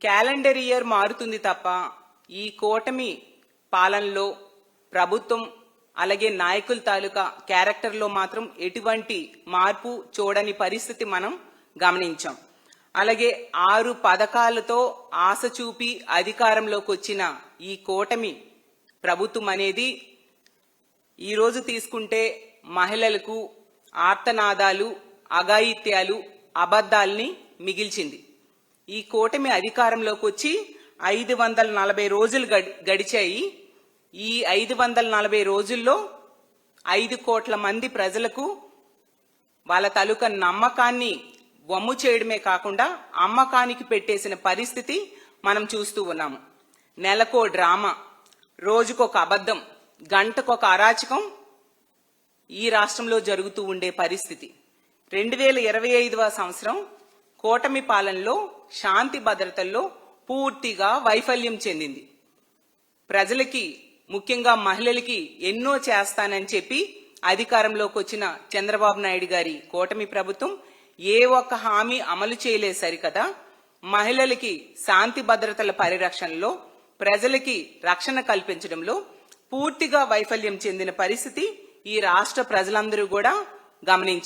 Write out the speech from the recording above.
Calendar year మారుతుంది తప్ప ఈ కూటమి పాలనలో ప్రభుత్వం అలాగే నాయకుల తాలూకా క్యారెక్టర్లో మాత్రం ఎటువంటి మార్పు చూడని పరిస్థితి మనం గమనించాం. అలాగే 6 పథకాలతో ఆశ చూపి అధికారంలోకి వచ్చిన ఈ కూటమి ప్రభుత్వం అనేది ఈరోజు తీసుకుంటే మహిళలకు ఆర్తనాదాలు, అఘాయిత్యాలు, అబద్ధాల్ని మిగిల్చింది. ఈ కూటమి అధికారంలోకి వచ్చి 540 రోజులు గడిచాయి. ఈ 540 రోజుల్లో 5 కోట్ల మంది ప్రజలకు వాళ్ళ తాలూకా నమ్మకాన్ని వమ్ము చేయడమే కాకుండా అమ్మకానికి పెట్టేసిన పరిస్థితి మనం చూస్తూ ఉన్నాము. నెలకో డ్రామా, రోజుకొక అబద్ధం, గంటకొక అరాచకం ఈ రాష్ట్రంలో జరుగుతూ ఉండే పరిస్థితి. 2025వ సంవత్సరం కూటమి పాలనలో శాంతి భద్రతల్లో పూర్తిగా వైఫల్యం చెందింది. ప్రజలకి, ముఖ్యంగా మహిళలకి ఎన్నో చేస్తానని చెప్పి అధికారంలోకి వచ్చిన చంద్రబాబు నాయుడు గారి కూటమి ప్రభుత్వం ఏ ఒక్క హామీ అమలు చేయలేదు సరికదా, మహిళలకి శాంతి భద్రతల పరిరక్షణలో, ప్రజలకి రక్షణ కల్పించడంలో పూర్తిగా వైఫల్యం చెందిన పరిస్థితి ఈ రాష్ట్ర ప్రజలందరూ కూడా గమనించారు.